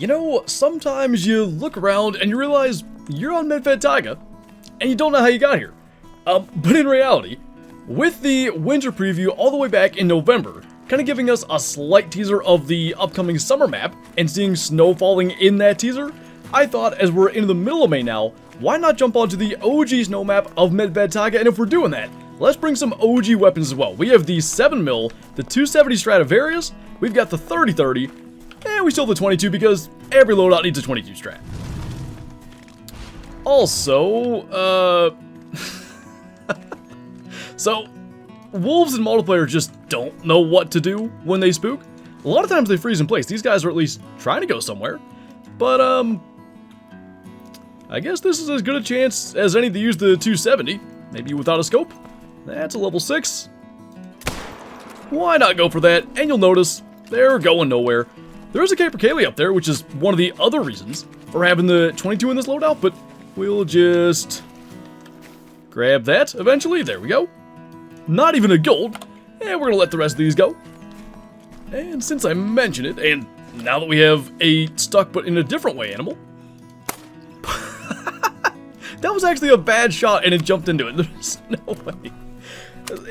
You know, sometimes you look around and you realize you're on Medved Taiga, and you don't know how you got here. But in reality, with the winter preview all the way back in November, kind of giving us a slight teaser of the upcoming summer map, and seeing snow falling in that teaser, I thought as we're in the middle of May now, why not jump onto the OG snow map of Medved Taiga, and if we're doing that, let's bring some OG weapons as well. We have the 7mm, the 270 Stradivarius, we've got the 3030, and we still have the 22 because every loadout needs a 22 strat. Also, so, wolves in multiplayer just don't know what to do when they spook. A lot of times they freeze in place. These guys are at least trying to go somewhere. But, I guess this is as good a chance as any to use the 270. Maybe without a scope. That's a level 6. Why not go for that? And you'll notice, they're going nowhere. There is a Capercaillie up there, which is one of the other reasons for having the 22 in this loadout, but we'll just grab that eventually. There we go. Not even a gold, and we're gonna let the rest of these go. And since I mentioned it, and now that we have a stuck but in a different way animal, that was actually a bad shot and it jumped into it. There's no way.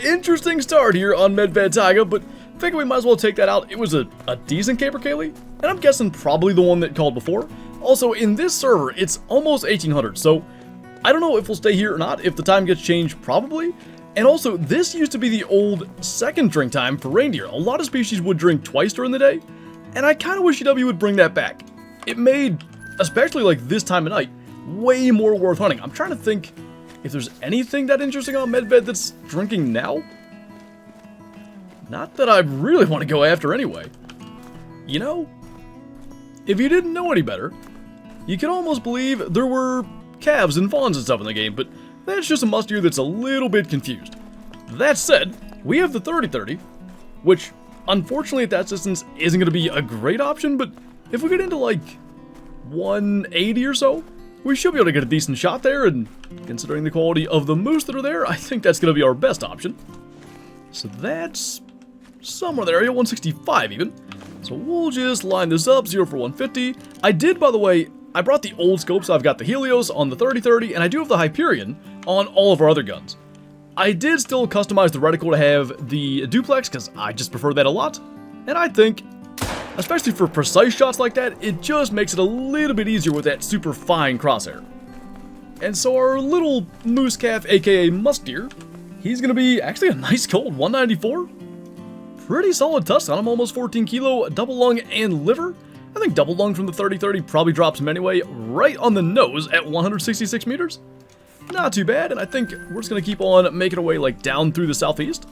Interesting start here on Medved Taiga, but figure we might as well take that out. It was a decent Capercaillie, and I'm guessing probably the one that called before. Also, in this server, it's almost 1800, so I don't know if we'll stay here or not. If the time gets changed, probably. And also, this used to be the old second drink time for reindeer. A lot of species would drink twice during the day, and I kind of wish EW would bring that back. It made, especially like this time of night, way more worth hunting. I'm trying to think if there's anything that interesting on Medved that's drinking now. Not that I really want to go after anyway. You know, if you didn't know any better, you could almost believe there were calves and fawns and stuff in the game, but that's just a musteer that's a little bit confused. That said, we have the 3030, which unfortunately at that distance isn't going to be a great option, but if we get into like 180 or so, we should be able to get a decent shot there, and considering the quality of the moose that are there, I think that's going to be our best option. So that's somewhere there, 165 even. So we'll just line this up, 0 for 150. I did, by the way, I brought the old scopes. So I've got the Helios on the 3030, and I do have the Hyperion on all of our other guns. I did still customize the reticle to have the duplex, because I just prefer that a lot. And I think, especially for precise shots like that, it just makes it a little bit easier with that super fine crosshair. And so our little moose calf, aka musk deer, he's going to be actually a nice cold 194. Pretty solid tusk on him, almost 14 kilo, double lung and liver. I think double lung from the 3030 probably drops him anyway, right on the nose at 166 meters. Not too bad, and I think we're just going to keep on making our way like down through the southeast.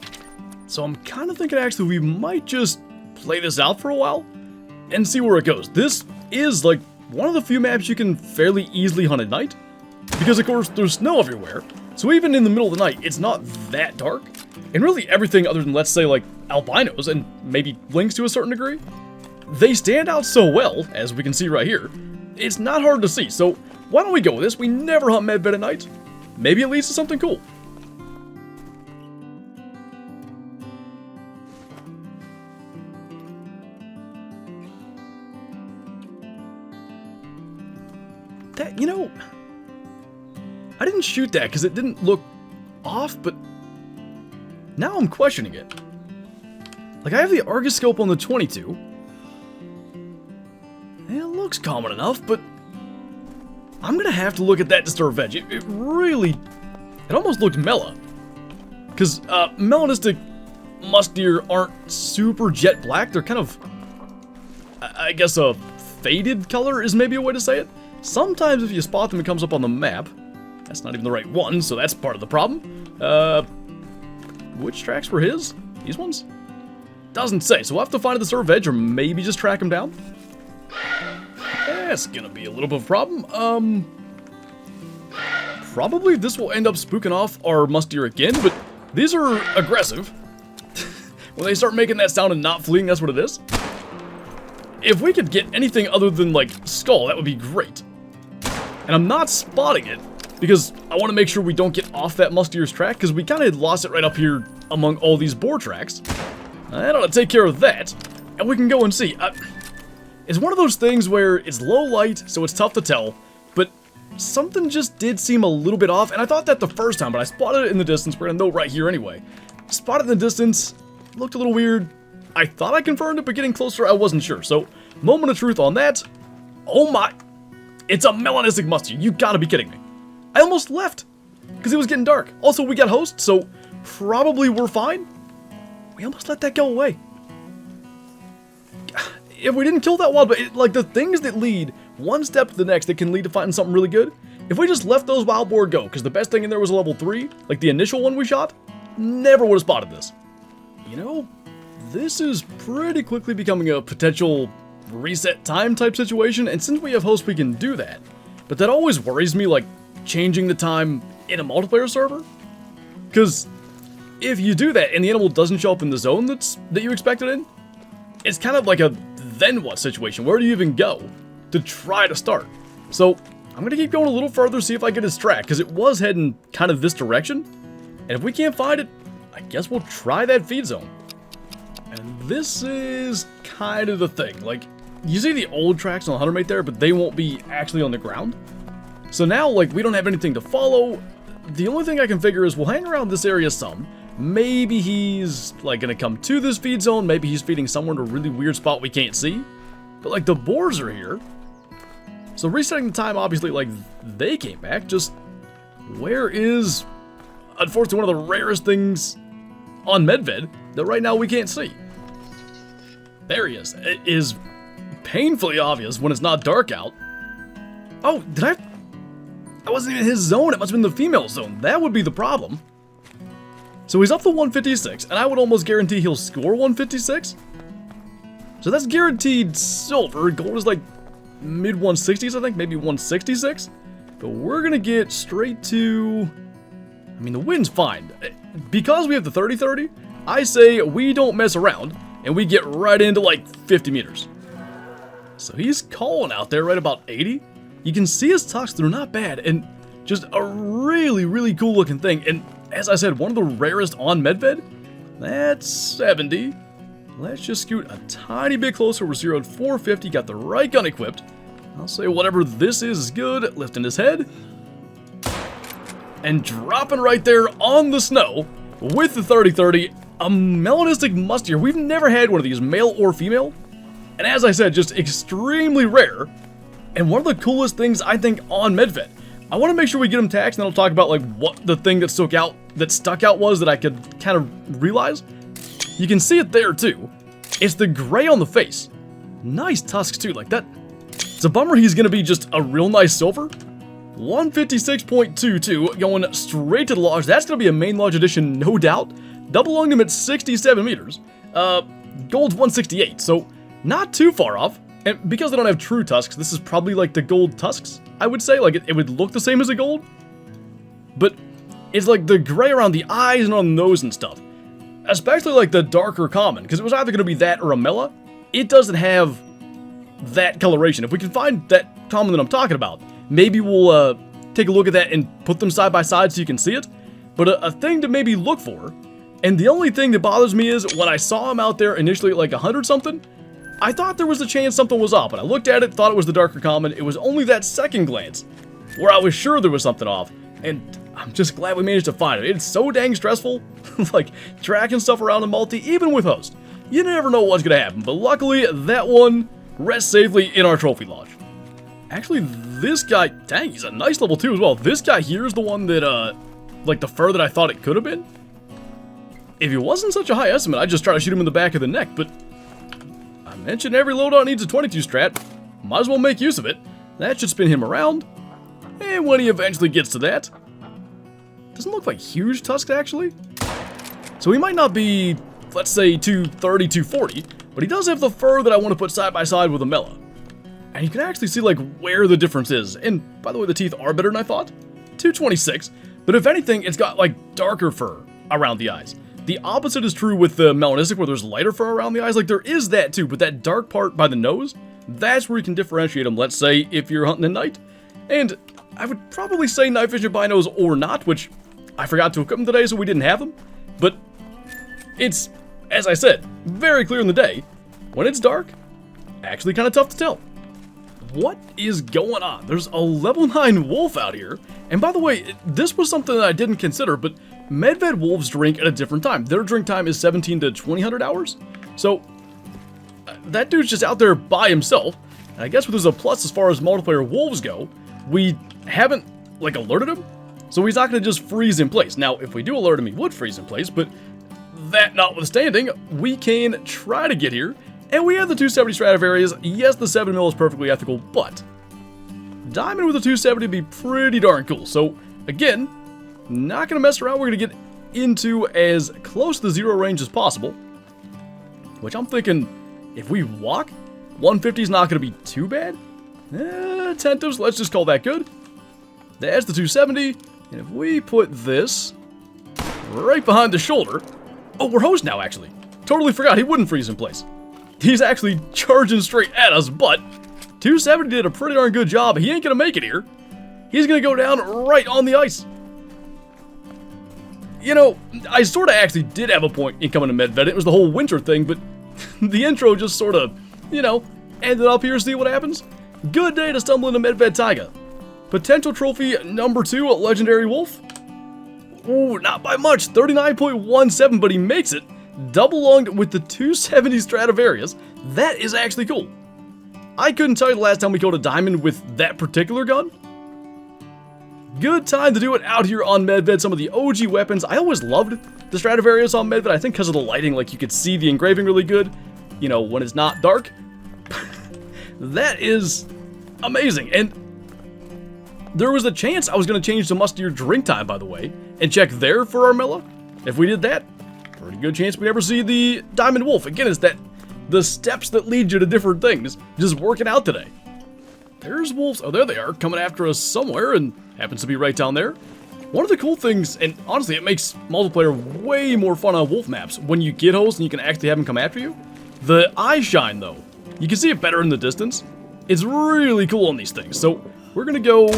So I'm kind of thinking actually we might just play this out for a while and see where it goes. This is like one of the few maps you can fairly easily hunt at night, because of course there's snow everywhere. So even in the middle of the night, it's not that dark. And really everything other than, let's say, like albinos and maybe lynx to a certain degree, they stand out so well, as we can see right here. It's not hard to see, so why don't we go with this? We never hunt Medved at night. Maybe it leads to something cool. That, you know, I didn't shoot that because it didn't look off, but now I'm questioning it. Like, I have the Argus scope on the 22. It looks common enough, but I'm gonna have to look at that disturbed veg. It almost looked mela. Because melanistic musk deer aren't super jet black. They're kind of, I guess a faded color is maybe a way to say it. Sometimes if you spot them, it comes up on the map. That's not even the right one, so that's part of the problem. Which tracks were his? These ones? Doesn't say, so we'll have to find the disturbed veg or maybe just track him down. That's gonna be a little bit of a problem. Probably this will end up spooking off our musk deer again, but these are aggressive. When they start making that sound and not fleeing, that's what it is. If we could get anything other than, like, skull, that would be great. And I'm not spotting it, because I want to make sure we don't get off that musk deer's track, because we kind of lost it right up here among all these boar tracks. I ought to take care of that, and we can go and see. It's one of those things where it's low light, so it's tough to tell, but something just did seem a little bit off, and I thought that the first time, but I spotted it in the distance. We're gonna know right here anyway. Spotted in the distance, looked a little weird. I thought I confirmed it, but getting closer, I wasn't sure. So, moment of truth on that. Oh my, it's a melanistic mustard. You gotta be kidding me. I almost left, because it was getting dark. Also, we got host, so probably we're fine. We almost let that go away. If we didn't kill that wild, but like the things that lead one step to the next that can lead to finding something really good, if we just let those wild boar go, because the best thing in there was a level 3, like the initial one we shot, never would have spotted this. You know, this is pretty quickly becoming a potential reset time type situation, and since we have hosts, we can do that. But that always worries me, like changing the time in a multiplayer server, because if you do that and the animal doesn't show up in the zone that you expected in, it's kind of like a then what situation. Where do you even go to try to start? So I'm gonna keep going a little further, see if I get his track, because it was heading kind of this direction, and if we can't find it, I guess we'll try that feed zone. And this is kind of the thing, like, you see the old tracks on the hunter mate there, but they won't be actually on the ground. So now, like, we don't have anything to follow. The only thing I can figure is we'll hang around this area some. Maybe he's, like, gonna come to this feed zone. Maybe he's feeding somewhere in a really weird spot we can't see. But, like, the boars are here. So resetting the time, obviously, like, they came back. Just, where is, unfortunately, one of the rarest things on Medved that right now we can't see? There he is. It is painfully obvious when it's not dark out. Oh, did I wasn't even in his zone. It must have been the female zone. That would be the problem. So he's up to 156, and I would almost guarantee he'll score 156. So that's guaranteed silver. Gold is like mid 160s, I think, maybe 166. But we're gonna get straight to, I mean, the wind's fine. Because we have the 30-30, I say we don't mess around, and we get right into like 50 meters. So he's calling out there right about 80. You can see his tucks, they're not bad, and just a really, really cool looking thing. And as I said, one of the rarest on Medved. That's 70. Let's just scoot a tiny bit closer. We're 0 at 450, got the right gun equipped. I'll say whatever this is good. Lifting his head. And dropping right there on the snow with the 30-30. A melanistic mustier. We've never had one of these, male or female. And as I said, just extremely rare. And one of the coolest things, I think, on Medved. I want to make sure we get him taxed, and then I'll talk about like what the thing that stuck out was that I could kind of realize. You can see it there too. It's the gray on the face. Nice tusks too, like that. It's a bummer he's gonna be just a real nice silver. 156.22 going straight to the lodge. That's gonna be a main lodge edition, no doubt. Doubling him at 67 meters. Gold's 168, so not too far off. And because they don't have true tusks, this is probably like the gold tusks, I would say. Like, it would look the same as a gold. But it's like the gray around the eyes and on the nose and stuff. Especially like the darker common, because it was either going to be that or a mela. It doesn't have that coloration. If we can find that common that I'm talking about, maybe we'll take a look at that and put them side by side so you can see it. But a thing to maybe look for, and the only thing that bothers me is when I saw him out there initially at like 100 something, I thought there was a chance something was off, and I looked at it, thought it was the darker common. It was only that second glance where I was sure there was something off, and I'm just glad we managed to find it. It's so dang stressful, like tracking stuff around in multi, even with host. You never know what's gonna happen, but luckily that one rests safely in our trophy lodge. Actually, this guy, dang, he's a nice level 2 as well. This guy here is the one that, like the fur that I thought it could have been. If he wasn't such a high estimate, I'd just try to shoot him in the back of the neck, but I mentioned every loadout needs a 22 strat. Might as well make use of it. That should spin him around. And when he eventually gets to that, doesn't look like huge tusks actually. So he might not be, let's say, 230, 240, but he does have the fur that I want to put side by side with a mela. And you can actually see like where the difference is. And by the way, the teeth are better than I thought. 226, but if anything, it's got like darker fur around the eyes. The opposite is true with the melanistic, where there's lighter fur around the eyes. Like, there is that too, but that dark part by the nose, that's where you can differentiate them, let's say, if you're hunting at night. And I would probably say night vision binos or not, which I forgot to equip them today, so we didn't have them. But it's, as I said, very clear in the day. When it's dark, actually kind of tough to tell. What is going on? There's a level 9 wolf out here. And by the way, this was something that I didn't consider, but Medved wolves drink at a different time. Their drink time is 17 to 2000 hours. So that dude's just out there by himself. And I guess there's a plus as far as multiplayer wolves go. We haven't, like, alerted him. So he's not going to just freeze in place. Now, if we do alert him, he would freeze in place. But that notwithstanding, we can try to get here. And we have the 270 Stradivarius. Yes, the 7mm is perfectly ethical, but diamond with a 270 would be pretty darn cool. So, again, not going to mess around. We're going to get into as close to zero range as possible. Which I'm thinking, if we walk, 150 is not going to be too bad. Tentives, let's just call that good. That's the 270. And if we put this right behind the shoulder. Oh, we're host now, actually. Totally forgot he wouldn't freeze in place. He's actually charging straight at us, but 270 did a pretty darn good job. He ain't going to make it here. He's going to go down right on the ice. You know, I sort of actually did have a point in coming to Medved. It was the whole winter thing, but the intro just sort of, you know, ended up here. See what happens? Good day to stumble into Medved Taiga. Potential trophy number 2, Legendary Wolf. Ooh, not by much. 39.17, but he makes it. Double lunged with the 270 Stradivarius. That is actually cool. I couldn't tell you the last time we killed a diamond with that particular gun. Good time to do it out here on Medved. Some of the OG weapons. I always loved the Stradivarius on Medved. I think because of the lighting, like you could see the engraving really good. You know, when it's not dark. That is amazing. And there was a chance I was going to change the mustier drink time, by the way, and check there for our Mela. If we did that, pretty good chance we never see the Diamond Wolf. Again, it's that the steps that lead you to different things just working out today. There's wolves. Oh, there they are, coming after us somewhere, and happens to be right down there. One of the cool things, and honestly, it makes multiplayer way more fun on wolf maps, when you get hosts and you can actually have them come after you. The eye shine, though. You can see it better in the distance. It's really cool on these things. So we're going to go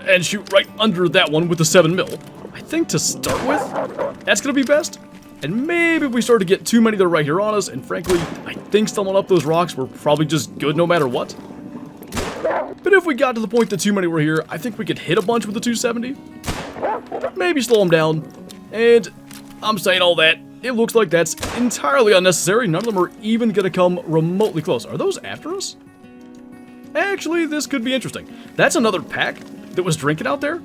and shoot right under that one with the 7mm. I think to start with, that's going to be best. And maybe if we start to get too many that are right here on us, and frankly, I think stumbling up those rocks were probably just good no matter what. But if we got to the point that too many were here, I think we could hit a bunch with the 270. Maybe slow them down. And I'm saying all that, it looks like that's entirely unnecessary. None of them are even going to come remotely close. Are those after us? Actually, this could be interesting. That's another pack that was drinking out there.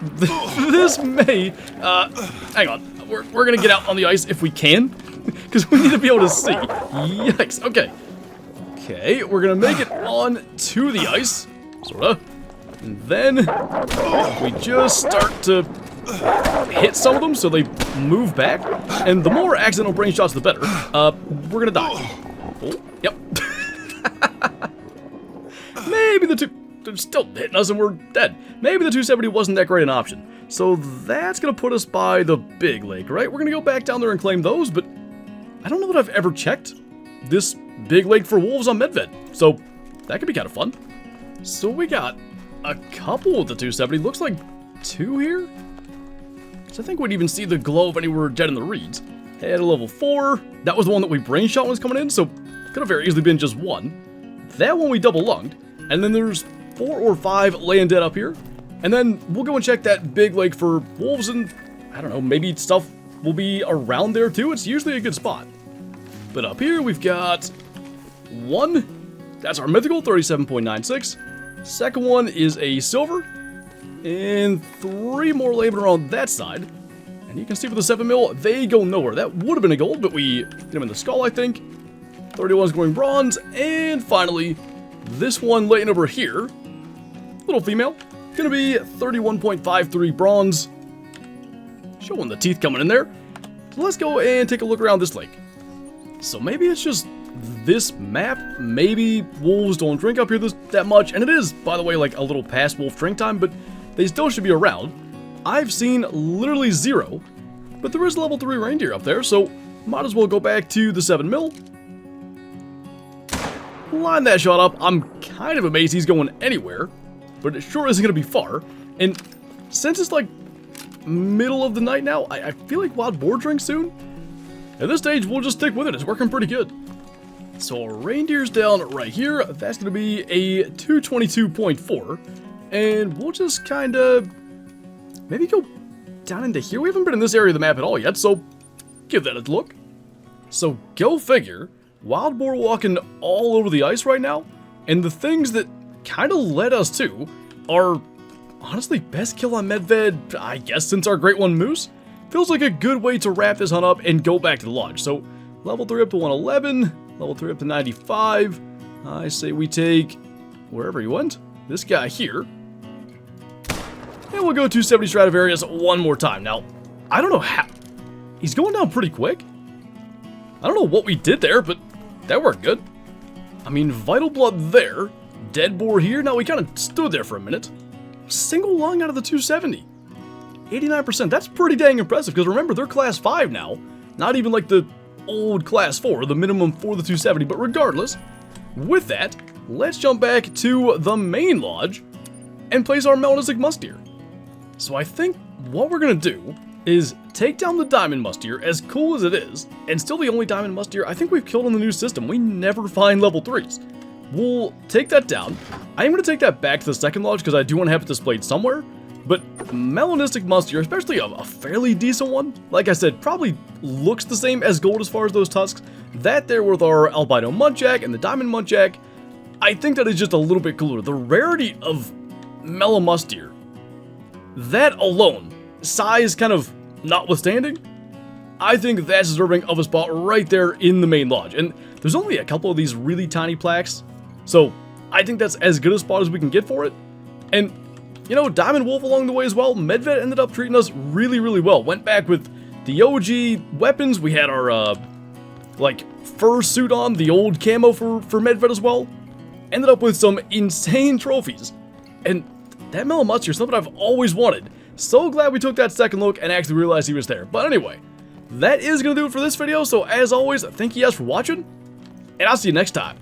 This may... hang on. We're going to get out on the ice if we can. Because we need to be able to see. Yikes. Okay. Okay, we're going to make it on to the ice. Sorta. And then we just start to hit some of them so they move back. And the more accidental brain shots, the better. We're going to die. Oh, yep. Maybe the two... They're still hitting us and we're dead. Maybe the 270 wasn't that great an option. So that's going to put us by the big lake, right? We're going to go back down there and claim those, but I don't know that I've ever checked this big lake for wolves on Medved. So that could be kind of fun. So we got a couple of the 270. Looks like 2 here. So I think we'd even see the glow if any were dead in the reeds. At a level 4. That was the one that we brain shot when it was coming in, so could have very easily been just 1. That one we double lunged. And then there's 4 or 5 laying dead up here. And then we'll go and check that big lake for wolves, and I don't know, maybe stuff will be around there too. It's usually a good spot. But up here we've got 1. That's our mythical, 37.96. Second one is a silver. And 3 more laying around that side. And you can see with the 7mm, they go nowhere. That would have been a gold, but we hit them in the skull, I think. 31's going bronze. And finally, this one laying over here. Little female. Gonna be 31.53 bronze. Showing the teeth coming in there. So let's go and take a look around this lake. So maybe it's just this map. Maybe wolves don't drink up here that much. And it is, by the way, like a little past wolf drink time, but they still should be around. I've seen literally 0, but there is level 3 reindeer up there, so might as well go back to the 7mm. Line that shot up. I'm kind of amazed he's going anywhere, but it sure isn't going to be far. And since it's like middle of the night now, I feel like wild boar drink soon. At this stage, we'll just stick with it. It's working pretty good. So our reindeer's down right here. That's going to be a 222.4. And we'll just kind of maybe go down into here. We haven't been in this area of the map at all yet, so give that a look. So go figure, wild boar walking all over the ice right now. And the things that kind of led us to are honestly best kill on Medved, I guess, since our Great One Moose. Feels like a good way to wrap this hunt up and go back to the lodge. So level 3 up to 111. Level 3 up to 95. I say we take wherever he went. This guy here. And we'll go 270 Stradivarius one more time. Now, I don't know how. He's going down pretty quick. I don't know what we did there, but that worked good. I mean, Vital Blood there. Dead Boar here. Now, we kind of stood there for a minute. Single lung out of the 270. 89%. That's pretty dang impressive, because remember, they're class 5 now. Not even like the old class 4, the minimum for the 270, but regardless, with that, let's jump back to the main lodge and place our melanistic musk deer. So I think what we're going to do is take down the diamond musk deer, as cool as it is, and still the only diamond musk deer I think we've killed in the new system. We never find level 3s. We'll take that down. I am going to take that back to the second lodge because I do want to have it displayed somewhere. But melanistic musk deer, especially a fairly decent one, like I said, probably looks the same as gold as far as those tusks. That there with our albino muntjac and the diamond muntjac, I think that is just a little bit cooler. The rarity of mela musk deer, that alone, size kind of notwithstanding, I think that's deserving of a spot right there in the main lodge. And there's only a couple of these really tiny plaques, so I think that's as good a spot as we can get for it. And you know, Diamond Wolf along the way as well. Medved ended up treating us really, really well. Went back with the OG weapons. We had our, like, fur suit on, the old camo for Medved as well. Ended up with some insane trophies. And that Mela Musk deer is something I've always wanted. So glad we took that second look and actually realized he was there. But anyway, that is going to do it for this video. So as always, thank you guys for watching, and I'll see you next time.